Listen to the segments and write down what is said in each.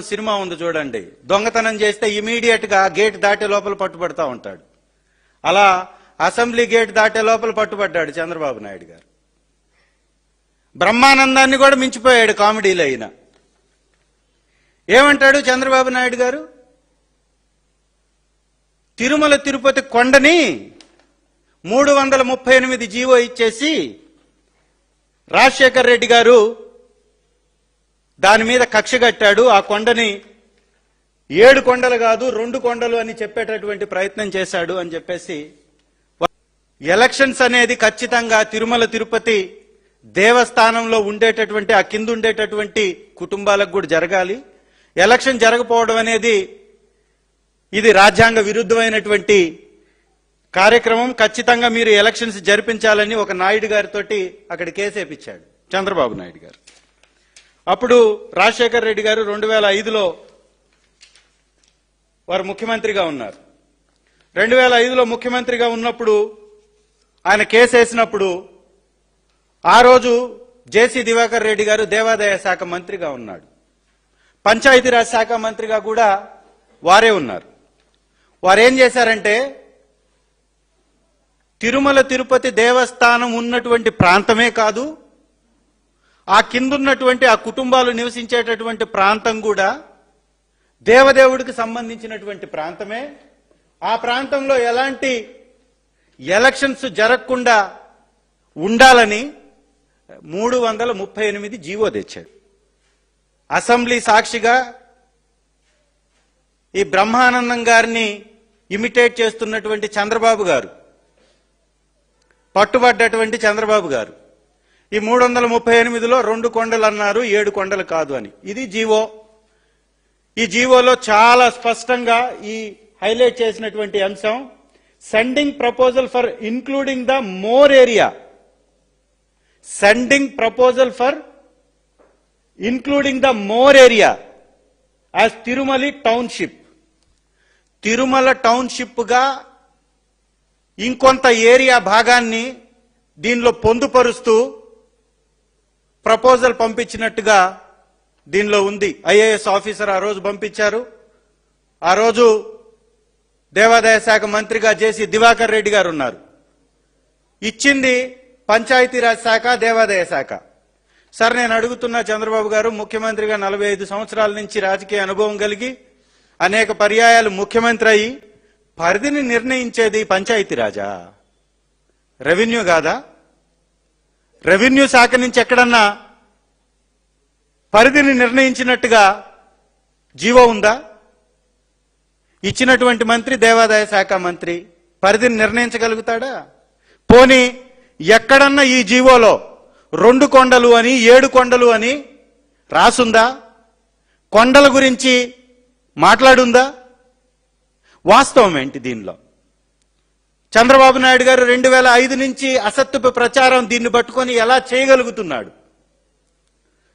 Cinema ఉంది చూడండి, దొంగతనం చేస్తే ఇమీడియట్ గా గేట్ దాటే లోపల పట్టుబడతా ఉంటాడు. అలా అసెంబ్లీ గేట్ దాటే లోపల పట్టుబడ్డాడు చంద్రబాబు నాయుడు గారు. బ్రహ్మానందాన్ని కూడా మించిపోయాడు కామెడీలో. అయినా ఏమంటాడు చంద్రబాబు నాయుడు గారు, తిరుమల తిరుపతి కొండని 338 జీవో ఇచ్చేసి రాజశేఖర్ రెడ్డి గారు దాని మీద కక్ష కట్టాడు. ఆ కొండని 7 కొండలు కాదు 2 కొండలు అని చెప్పేటటువంటి ప్రయత్నం చేశాడు అని చెప్పేసి, ఎలక్షన్స్ అనేది ఖచ్చితంగా తిరుమల తిరుపతి దేవస్థానంలో ఉండేటటువంటి ఆ కింద ఉండేటటువంటి కుటుంబాలకు కూడా జరగాలి. ఎలక్షన్ జరగకపోవడం అనేది ఇది రాజ్యాంగ విరుద్ధమైనటువంటి కార్యక్రమం. ఖచ్చితంగా మీరు ఎలక్షన్స్ జరిపించాలని ఒక నాయుడు గారితో అక్కడ కేసేపించాడు చంద్రబాబు నాయుడు గారు. అప్పుడు రాజశేఖర్ రెడ్డి గారు 2005లో వారు ముఖ్యమంత్రిగా ఉన్నారు. 2005లో ముఖ్యమంత్రిగా ఉన్నప్పుడు ఆయన కేసేసినప్పుడు ఆ రోజు జేసీ దివాకర్ రెడ్డి గారు దేవాదాయ శాఖ మంత్రిగా ఉన్నాడు. పంచాయతీరాజ్ శాఖ మంత్రిగా కూడా వారే ఉన్నారు. వారేం చేశారంటే, తిరుమల తిరుపతి దేవస్థానం ఉన్నటువంటి ప్రాంతమే కాదు, ఆ కిందున్నటువంటి ఆ కుటుంబాలు నివసించేటటువంటి ప్రాంతం కూడా దేవదేవుడికి సంబంధించినటువంటి ప్రాంతమే. ఆ ప్రాంతంలో ఎలాంటి ఎలక్షన్స్ జరగకుండా ఉండాలని 338 జీవో తెచ్చాడు. అసెంబ్లీ సాక్షిగా ఈ బ్రహ్మానందం గారిని ఇమిటేట్ చేస్తున్నటువంటి చంద్రబాబు గారు, పట్టుబడ్డటువంటి చంద్రబాబు గారు ఈ 338లో 2 కొండలు అన్నారు, 7 కొండలు కాదు అని. ఇది జీవో. ఈ జీవోలో చాలా స్పష్టంగా ఈ హైలైట్ చేసినటువంటి అంశం, sending proposal for including the more area, sending proposal for including the more area as Tirumala township. Tirumala township గా ఇంకొంత ఏరియా భాగాన్ని దీనిలో పొందుపరుస్తూ ప్రపోజల్ పంపించినట్టుగా దీనిలో ఉంది. ఐఏఎస్ ఆఫీసర్ ఆ రోజు పంపించారు. ఆ రోజు దేవాదాయ శాఖ మంత్రిగా జేసీ దివాకర్ రెడ్డి గారు ఉన్నారు. ఇచ్చింది పంచాయతీరాజ్ శాఖ, దేవాదాయ శాఖ. సార్, నేను అడుగుతున్నా చంద్రబాబు గారు, ముఖ్యమంత్రిగా 45 సంవత్సరాల నుంచి రాజకీయ అనుభవం కలిగి అనేక పర్యాయాలు ముఖ్యమంత్రి అయి పరిధిని నిర్ణయించేది పంచాయతీరాజా, రెవెన్యూ కాదా? రెవెన్యూ శాఖ నుంచి ఎక్కడన్నా పరిధిని నిర్ణయించినట్టుగా జీవో ఉందా? ఇచ్చినటువంటి మంత్రి దేవాదాయ శాఖ మంత్రి పరిధిని నిర్ణయించగలుగుతాడా? పోనీ ఎక్కడన్నా ఈ జీవోలో 2 కొండలు అని 7 కొండలు అని రాసుందా? కొండల గురించి మాట్లాడుందా? వాస్తవం ఏంటి దీనిలో? చంద్రబాబు నాయుడు గారు 2005 నుంచి అసత్యపు ప్రచారం దీన్ని పట్టుకొని ఎలా చేయగలుగుతున్నాడు?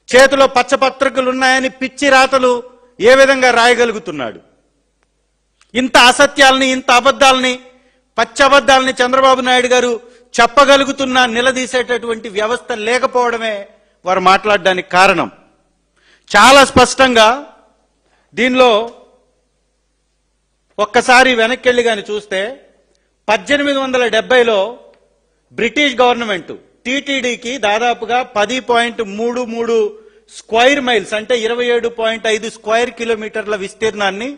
చేతిలో పచ్చపత్రికలు ఉన్నాయని పిచ్చి రాతలు ఏ విధంగా రాయగలుగుతున్నాడు? ఇంత అసత్యాలని, ఇంత అబద్ధాలని, పచ్చబద్ధాలని చంద్రబాబు నాయుడు గారు చెప్పగలుగుతున్నా నిలదీసేటటువంటి వ్యవస్థ లేకపోవడమే వారు మాట్లాడడానికి కారణం. చాలా స్పష్టంగా దీనిలో ఒక్కసారి వెనక్కెళ్ళి గాని చూస్తే 1870లో బ్రిటిష్ గవర్నమెంట్ టీటీడీకి దాదాపుగా 10.33 స్క్వేర్ మైల్స్ అంటే 27.5 స్క్వేర్ కిలోమీటర్ల విస్తీర్ణాన్ని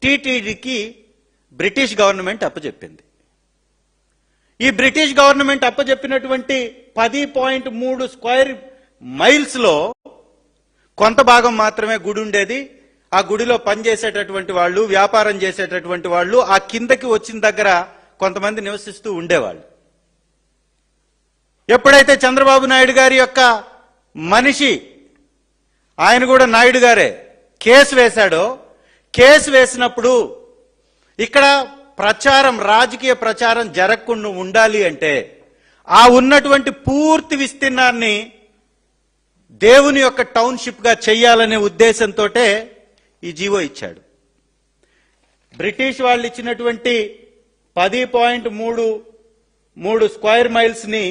టీటీడీకి బ్రిటిష్ గవర్నమెంట్ అప్పచెప్పింది. ఈ బ్రిటిష్ గవర్నమెంట్ అప్పచెప్పినటువంటి 10.3 స్క్వేర్ మైల్స్ లో కొంత భాగం మాత్రమే గుడి ఉండేది. ఆ గుడిలో పనిచేసేటటువంటి వాళ్ళు, వ్యాపారం చేసేటటువంటి వాళ్ళు ఆ కిందకి వచ్చిన దగ్గర కొంతమంది నివసిస్తూ ఉండేవాళ్ళు. ఎప్పుడైతే చంద్రబాబు నాయుడు గారి యొక్క మనిషి, ఆయన కూడా నాయుడు గారే, కేసు వేశాడో, కేసు వేసినప్పుడు ఇక్కడ ప్రచారం, రాజకీయ ప్రచారం జరగకుండా ఉండాలి అంటే ఆ ఉన్నటువంటి పూర్తి విస్తీర్ణాన్ని దేవుని యొక్క టౌన్షిప్ గా చెయ్యాలనే ఉద్దేశంతో ఈ జీవో ఇచ్చాడు. బ్రిటిష్ వాళ్ళు ఇచ్చినటువంటి 10.33 స్క్వేర్ మైల్స్ ని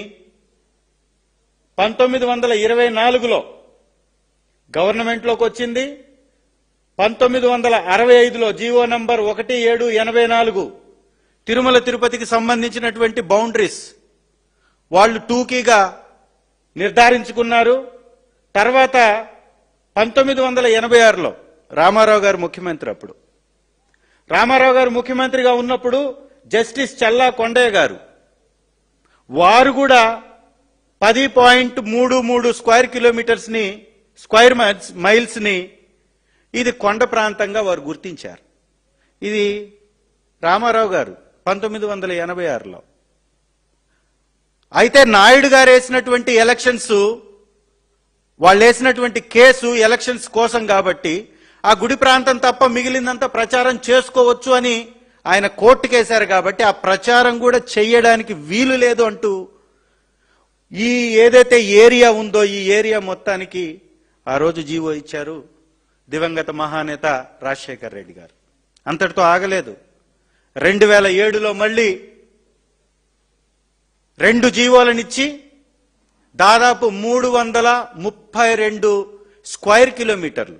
1924లో గవర్నమెంట్లోకి వచ్చింది. 1965లో జీవో నంబర్ 1784 తిరుమల తిరుపతికి సంబంధించినటువంటి బౌండరీస్ వాళ్ళు టూకీగా నిర్ధారించుకున్నారు. తర్వాత 1986లో రామారావు గారు ముఖ్యమంత్రి. అప్పుడు రామారావు గారు ముఖ్యమంత్రిగా ఉన్నప్పుడు జస్టిస్ చల్లా కొండయ్య గారు వారు కూడా 10.33 స్క్వేర్ కిలోమీటర్స్ ని స్క్వేర్ మైల్స్ ని ఇది కొండ ప్రాంతంగా వారు గుర్తించారు. ఇది రామారావు గారు 1986లో. అయితే నాయుడు గారు వేసినటువంటి ఎలక్షన్స్, వాళ్ళు వేసినటువంటి కేసు ఎలక్షన్స్ కోసం కాబట్టి ఆ గుడి ప్రాంతం తప్ప మిగిలిందంతా ప్రచారం చేసుకోవచ్చు అని ఆయన కోర్టుకేశారు. కాబట్టి ఆ ప్రచారం కూడా చెయ్యడానికి వీలు లేదు అంటూ ఈ ఏదైతే ఏరియా ఉందో ఈ ఏరియా మొత్తానికి ఆ రోజు జీవో ఇచ్చారు దివంగత మహానేత రాజశేఖర్ రెడ్డి గారు. అంతటితో ఆగలేదు. 2007లో మళ్ళీ 2 జీవోలనిచ్చి దాదాపు 332 స్క్వేర్ కిలోమీటర్లు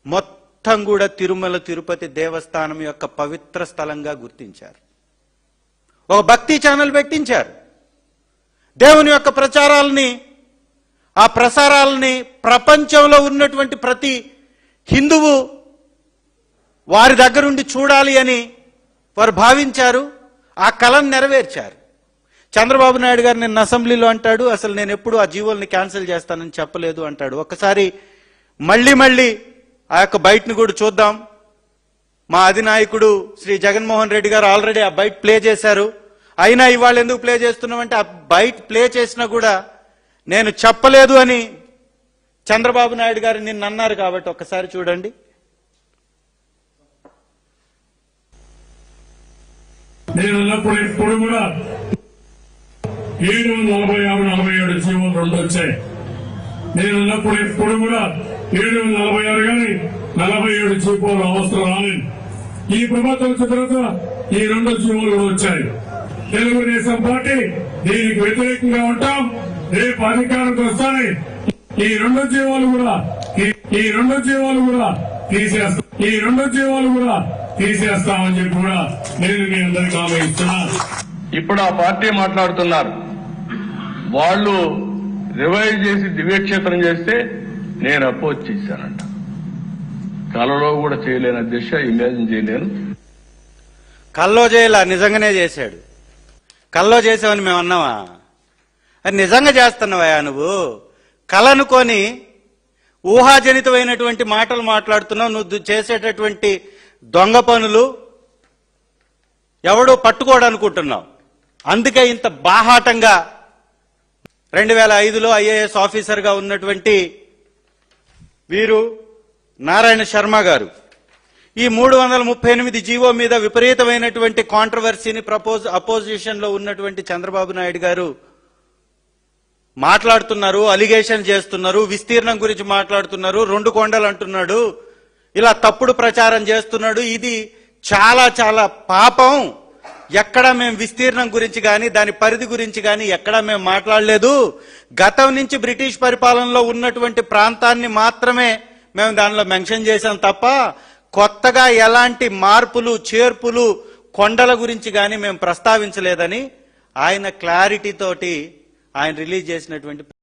మొత్తం కూడా తిరుమల తిరుపతి దేవస్థానం యొక్క పవిత్ర స్థలంగా గుర్తించారు. ఒక భక్తి ఛానల్ పెట్టించారు. దేవుని యొక్క ప్రచారాలని, ఆ ప్రసారాలని ప్రపంచంలో ఉన్నటువంటి ప్రతి హిందువు వారి దగ్గరుండి చూడాలి అని వారు భావించారు. ఆ కలను నెరవేర్చారు. చంద్రబాబు నాయుడు గారు నిన్న అసెంబ్లీలో అంటాడు, అసలు నేను ఎప్పుడు ఆ జీవోల్ని క్యాన్సిల్ చేస్తానని చెప్పలేదు అంటాడు. ఒక్కసారి మళ్ళీ ఆ యొక్క బయటను కూడా చూద్దాం. మా అధినాయకుడు శ్రీ జగన్మోహన్ రెడ్డి గారు ఆల్రెడీ ఆ బయట ప్లే చేశారు. అయినా ఇవాళ ఎందుకు ప్లే చేస్తున్నామంటే ఆ బయట ప్లే చేసినా కూడా నేను చెప్పలేదు అని చంద్రబాబు నాయుడు గారు నిన్న అన్నారు. కాబట్టి ఒక్కసారి చూడండి. నేను ఉన్నప్పుడు ఇప్పుడు కూడా 746-47 జీవోలు 2 వచ్చాయి. నేను ఉన్నప్పుడు ఇప్పుడు కూడా 746 కానీ 47 జీవోలు అవసరం రాలేదు. ఈ ప్రభుత్వం వచ్చిన తర్వాత ఈ 2 జీవోలు కూడా వచ్చాయి. తెలుగుదేశం పార్టీ దీనికి వ్యతిరేకంగా ఉంటాం. రేపు అధికారంకి వస్తాయి ఈ 2 జీవోలు కూడా తీసేస్తామని చెప్పి కూడా నేను మీ అందరికీ హామీ ఇస్తున్నాను. ఇప్పుడు ఆ పార్టీ మాట్లాడుతున్నారు, వాళ్ళు రివైవ్ చేసి దివ్యక్షేత్రం చేస్తే నేను అపోజ్ చేశానంట. కలలో కూడా చేయలేని అధ్యక్ష, ఇమాజిన్ చేయలేను. కల్లో చేయలా, నిజంగానే చేశాడు. కల్లో చేసావని మేము అన్నావా? అది నిజంగా చేస్తున్నావా నువ్వు? కలనుకొని ఊహాజనితమైనటువంటి మాటలు మాట్లాడుతున్నావు. నువ్వు చేసేటటువంటి దొంగ పనులు ఎవడో పట్టుకోడనుకుంటున్నావు. అందుకే ఇంత బాహాటంగా 2005లో ఐఏఎస్ ఆఫీసర్గా ఉన్నటువంటి వీరు నారాయణ శర్మ గారు ఈ 338 జీవో మీద విపరీతమైనటువంటి కాంట్రవర్సీని అపోజిషన్ లో ఉన్నటువంటి చంద్రబాబు నాయుడు గారు మాట్లాడుతున్నారు, అలిగేషన్ చేస్తున్నారు, విస్తీర్ణం గురించి మాట్లాడుతున్నారు, 2 కొండలు అంటున్నాడు, ఇలా తప్పుడు ప్రచారం చేస్తున్నాడు. ఇది చాలా చాలా పాపం. ఎక్కడ మేము విస్తీర్ణం గురించి కానీ దాని పరిధి గురించి కానీ ఎక్కడా మేము మాట్లాడలేదు. గతం నుంచి బ్రిటిష్ పరిపాలనలో ఉన్నటువంటి ప్రాంతాన్ని మాత్రమే మేము దానిలో మెన్షన్ చేశాం తప్ప కొత్తగా ఎలాంటి మార్పులు చేర్పులు కొండల గురించి కానీ మేము ప్రస్తావించలేదని ఆయన క్లారిటీ తోటి ఆయన రిలీజ్ చేసినటువంటి